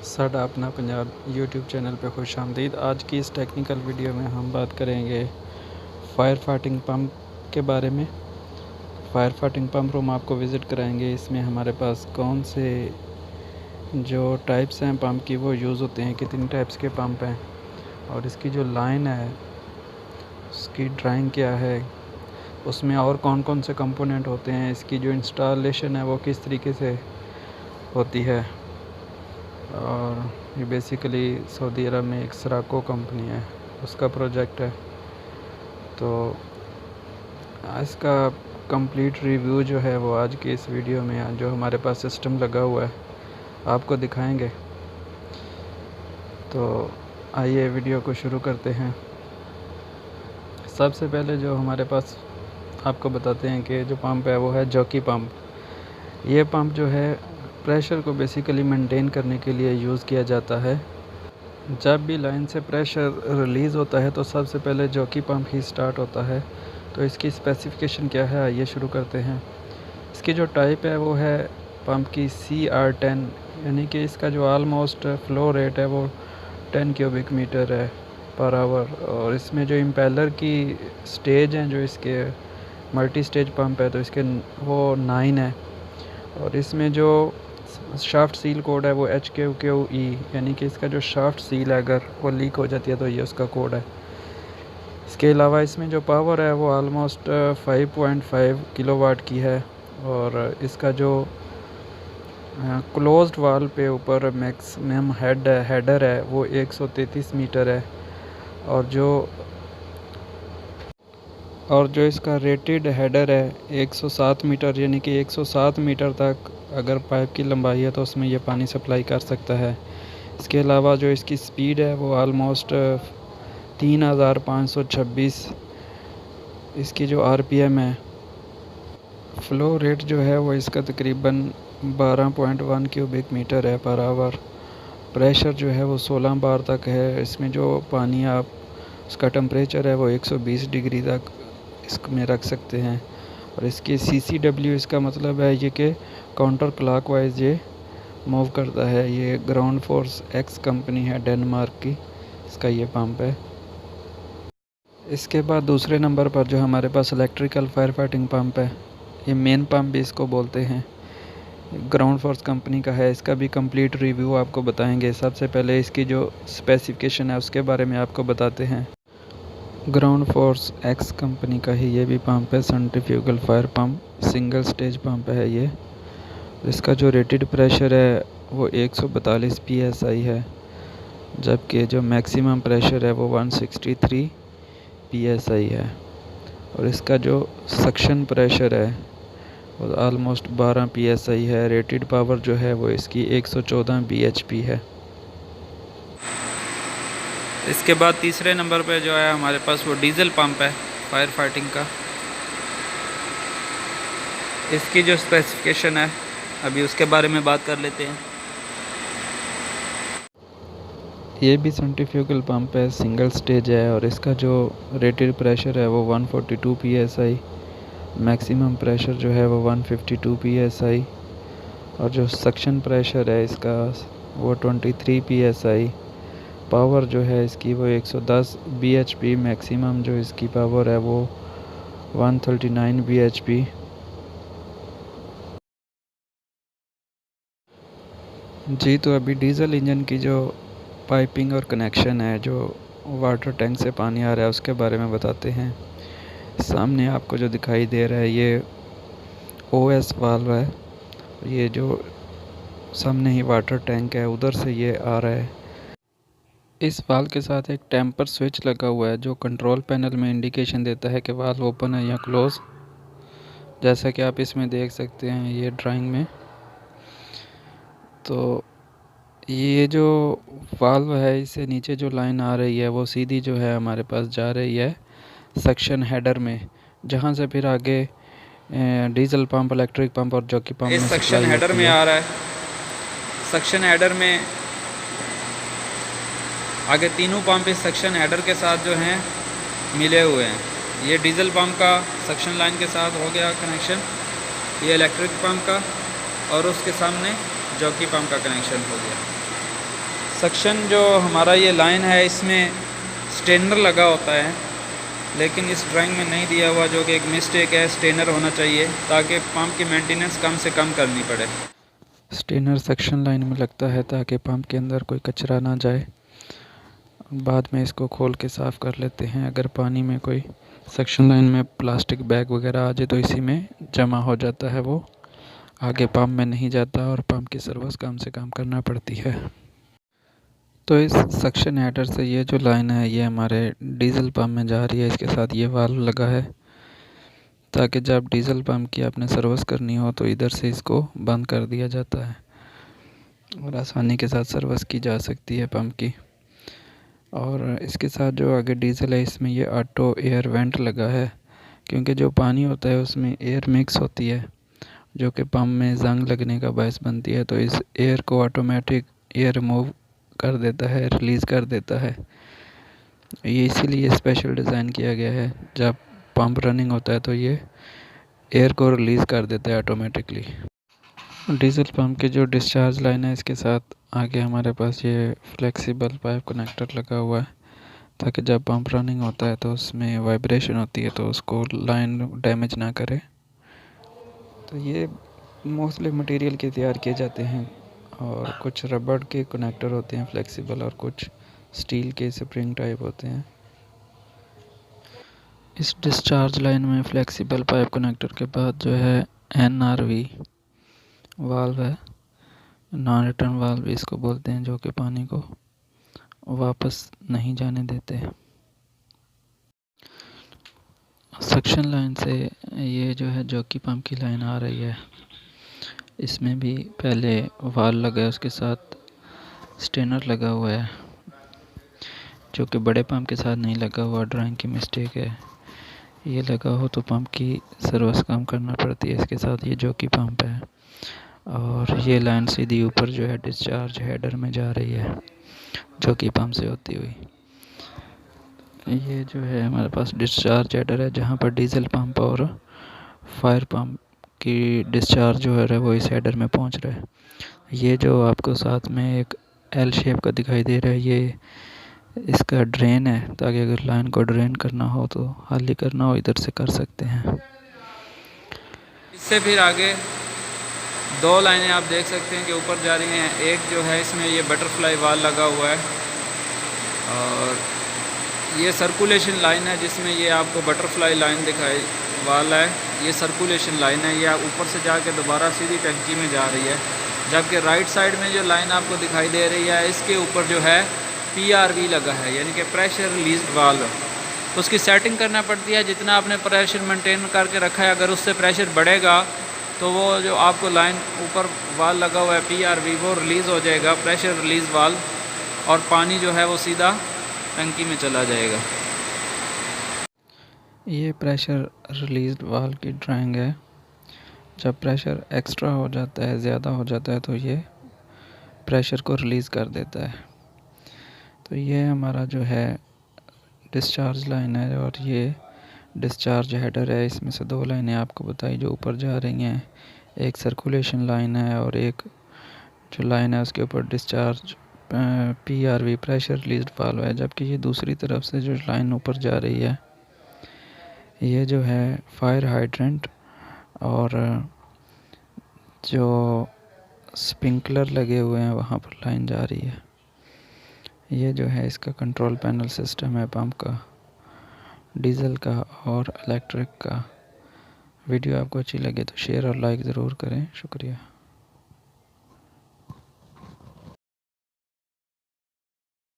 साडा अपना Punjab YouTube channel पे खुश आमदीद। आज की इस टेक्निकल वीडियो में हम बात करेंगे फायर फाइटिंग पम्प के बारे में। फायर फाइटिंग पम्प रूम आपको विज़िट कराएंगे। इसमें हमारे पास कौन से जो टाइप्स हैं पम्प की वो यूज़ होते हैं, कितनी टाइप्स के पंप हैं और इसकी जो लाइन है उसकी ड्राइंग क्या है, उसमें और कौन कौन से कंपोनेंट होते हैं, इसकी जो इंस्टॉलेशन है वो किस तरीके से होती है। और ये बेसिकली सऊदी अरब में एक सराको कंपनी है, उसका प्रोजेक्ट है। तो इसका कंप्लीट रिव्यू जो है वो आज की इस वीडियो में जो हमारे पास सिस्टम लगा हुआ है आपको दिखाएंगे। तो आइए वीडियो को शुरू करते हैं। सबसे पहले जो हमारे पास आपको बताते हैं कि जो पंप है वो है जॉकी पंप। ये पंप जो है प्रेशर को बेसिकली मेंटेन करने के लिए यूज़ किया जाता है। जब भी लाइन से प्रेशर रिलीज़ होता है तो सबसे पहले जॉकी पंप ही स्टार्ट होता है। तो इसकी स्पेसिफ़िकेशन क्या है आइए शुरू करते हैं। इसकी जो टाइप है वो है पंप की CR10, यानी कि इसका जो ऑलमोस्ट फ़्लो रेट है वो 10 क्यूबिक मीटर है पर आवर। और इसमें जो इम्पेलर की स्टेज हैं, जो इसके मल्टी स्टेज पंप है तो इसके वो 9 है। और इसमें जो शाफ्ट सील कोड है वो HQQE, यानी कि इसका जो शाफ्ट सील है अगर वो लीक हो जाती है तो ये उसका कोड है। इसके अलावा इसमें जो पावर है वो ऑलमोस्ट 5.5 किलोवाट की है। और इसका जो क्लोज्ड वाल पे ऊपर मैक्सिमम हेडर है वो 133 मीटर है। और जो इसका रेटेड हेडर है 107 मीटर, यानी कि 107 मीटर तक अगर पाइप की लंबाई है तो उसमें ये पानी सप्लाई कर सकता है। इसके अलावा जो इसकी स्पीड है वो ऑलमोस्ट 3526 इसकी जो RPM है। फ़्लो रेट जो है वो इसका तकरीबन 12.1 क्यूबिक मीटर है पर आवर। प्रेशर जो है वो 16 बार तक है। इसमें जो पानी आप उसका टेम्परेचर है वो 120 डिग्री तक इसमें रख सकते हैं। और इसकी CCW इसका मतलब है ये कि काउंटर क्लॉकवाइज ये मूव करता है। ये ग्राउंड फोर्स X कंपनी है डेनमार्क की, इसका ये पंप है। इसके बाद दूसरे नंबर पर जो हमारे पास इलेक्ट्रिकल फायर फाइटिंग पंप है, ये मेन पंप भी इसको बोलते हैं, ग्राउंड फोर्स कंपनी का है। इसका भी कंप्लीट रिव्यू आपको बताएंगे। सबसे पहले इसकी जो स्पेसिफिकेशन है उसके बारे में आपको बताते हैं। ग्राउंड फोर्स X कंपनी का ही ये भी पंप है, centrifugal fire pump, single stage pump है ये। इसका जो रेटेड प्रेशर है वो 142 PSI है, जबकि जो मैक्सिमम प्रेशर है वो 163 PSI है। और इसका जो सक्शन प्रेशर है वो ऑलमोस्ट 12 PSI है। रेटेड पावर जो है वो इसकी 114 bhp है। इसके बाद तीसरे नंबर पे जो है हमारे पास वो डीजल पंप है फायर फाइटिंग का। इसकी जो स्पेसिफिकेशन है अभी उसके बारे में बात कर लेते हैं। ये भी सेंट्रीफ्यूगल पंप है, सिंगल स्टेज है। और इसका जो रेटेड प्रेशर है वो 142 PSI, मैक्सिमम प्रेशर जो है वो 152 PSI। और जो सक्शन प्रेशर है इसका वो 23 PSI। पावर जो है इसकी वो 110 bhp, मैक्सिमम जो इसकी पावर है वो 139 bhp। जी, तो अभी डीज़ल इंजन की जो पाइपिंग और कनेक्शन है, जो वाटर टैंक से पानी आ रहा है उसके बारे में बताते हैं। सामने आपको जो दिखाई दे रहा है ये OS वाल्व है। ये जो सामने ही वाटर टैंक है उधर से ये आ रहा है। इस वाल्व के साथ एक टेम्पर स्विच लगा हुआ है जो कंट्रोल पैनल में इंडिकेशन देता है कि वाल्व ओपन है या क्लोज़, जैसा कि आप इसमें देख सकते हैं ये ड्राइंग में। तो ये जो वाल्व है इससे नीचे जो लाइन आ रही है वो सीधी जो है हमारे पास जा रही है सक्शन हेडर में, जहाँ से फिर आगे डीजल पंप, इलेक्ट्रिक पंप और जॉकी पंप इस सक्शन हेडर में आ रहा है। सक्शन हेडर में आगे तीनों पंप इस सक्शन हेडर के साथ जो हैं मिले हुए हैं। ये डीजल पंप का सक्शन लाइन के साथ हो गया कनेक्शन, ये इलेक्ट्रिक पंप का, और उसके सामने जॉकी पंप का कनेक्शन हो गया। सक्शन जो हमारा ये लाइन है इसमें स्टेनर लगा होता है, लेकिन इस ड्राइंग में नहीं दिया हुआ, जो कि एक मिस्टेक है। स्टेनर होना चाहिए ताकि पंप की मेंटेनेंस कम से कम करनी पड़े। स्टेनर सक्शन लाइन में लगता है ताकि पंप के अंदर कोई कचरा ना जाए। बाद में इसको खोल के साफ़ कर लेते हैं। अगर पानी में कोई सक्शन लाइन में प्लास्टिक बैग वगैरह आ जाए तो इसी में जमा हो जाता है, वो आगे पंप में नहीं जाता और पंप की सर्विस कम से कम करना पड़ती है। तो इस सक्शन हेडर से ये जो लाइन है ये हमारे डीजल पंप में जा रही है। इसके साथ ये वाल्व लगा है ताकि जब डीजल पंप की आपने सर्विस करनी हो तो इधर से इसको बंद कर दिया जाता है और आसानी के साथ सर्विस की जा सकती है पंप की। और इसके साथ जो आगे डीजल है इसमें ये ऑटो एयर वेंट लगा है, क्योंकि जो पानी होता है उसमें एयर मिक्स होती है जो कि पंप में जंग लगने का बायस बनती है। तो इस एयर को ऑटोमेटिक एयर रिमूव कर देता है, रिलीज़ कर देता है। ये इसीलिए स्पेशल डिज़ाइन किया गया है। जब पंप रनिंग होता है तो ये एयर को रिलीज़ कर देता है ऑटोमेटिकली। डीजल पंप की जो डिस्चार्ज लाइन है इसके साथ आगे हमारे पास ये फ्लेक्सिबल पाइप कनेक्टर लगा हुआ है ताकि जब पंप रनिंग होता है तो उसमें वाइब्रेशन होती है तो उसको लाइन डैमेज ना करे। तो ये मोस्टली मटेरियल के तैयार किए जाते हैं और कुछ रबड़ के कनेक्टर होते हैं फ्लेक्सिबल और कुछ स्टील के स्प्रिंग टाइप होते हैं। इस डिस्चार्ज लाइन में फ्लेक्सिबल पाइप कनेक्टर के बाद जो है NRV वाल्व है, नॉन रिटर्न वाल्व इसको बोलते हैं, जो कि पानी को वापस नहीं जाने देते। सक्शन लाइन से ये जो है जॉकी पंप की लाइन आ रही है, इसमें भी पहले वाल्व लगा है, उसके साथ स्टेनर लगा हुआ है जो कि बड़े पंप के साथ नहीं लगा हुआ। ड्राइंग की मिस्टेक है, ये लगा हो तो पंप की सर्विस कम करना पड़ती है। इसके साथ ये जॉकी पंप है और ये लाइन सीधी ऊपर जो है डिस्चार्ज हेडर में जा रही है जॉकी पंप से होती हुई। ये जो है हमारे पास डिस्चार्ज हेडर है जहाँ पर डीजल पंप और फायर पंप की डिस्चार्ज जो है वो इस हेडर में पहुँच रहा है। ये जो आपको साथ में एक L शेप का दिखाई दे रहा है ये इसका ड्रेन है, ताकि अगर लाइन को ड्रेन करना हो तो खाली करना हो इधर से कर सकते हैं। इससे फिर आगे दो लाइनें आप देख सकते हैं कि ऊपर जा रही हैं। एक जो है इसमें ये बटरफ्लाई वाल लगा हुआ है और ये सर्कुलेशन लाइन है जिसमें ये आपको बटरफ्लाई लाइन दिखाई वाल है। ये सर्कुलेशन लाइन है, ये ऊपर से जाके दोबारा सीधी टंकी में जा रही है। जबकि राइट साइड में जो लाइन आपको दिखाई दे रही है इसके ऊपर जो है PRV लगा है, यानी कि प्रेशर रिलीज वाल्व। तो उसकी सेटिंग करना पड़ती है, जितना आपने प्रेशर मेंटेन करके रखा है अगर उससे प्रेशर बढ़ेगा तो वो जो आपको लाइन ऊपर वाल लगा हुआ है PRV वो रिलीज़ हो जाएगा, प्रेशर रिलीज़ वाल्व, और पानी जो है वो सीधा टंकी में चला जाएगा। ये प्रेशर रिलीज वाल्व की ड्राइंग है। जब प्रेशर एक्स्ट्रा हो जाता है, ज़्यादा हो जाता है तो ये प्रेशर को रिलीज़ कर देता है। तो ये हमारा जो है डिस्चार्ज लाइन है और ये डिस्चार्ज हेडर है। इसमें से दो लाइनें आपको बताई जो ऊपर जा रही हैं, एक सर्कुलेशन लाइन है और एक जो लाइन है उसके ऊपर discharge PRV pressure release valve है। जबकि ये दूसरी तरफ से जो लाइन ऊपर जा रही है ये जो है फायर हाइड्रेंट और जो स्प्रिंकलर लगे हुए हैं वहाँ पर लाइन जा रही है। ये जो है इसका कंट्रोल पैनल सिस्टम है पंप का, डीजल का और इलेक्ट्रिक का। वीडियो आपको अच्छी लगे तो शेयर और लाइक ज़रूर करें। शुक्रिया।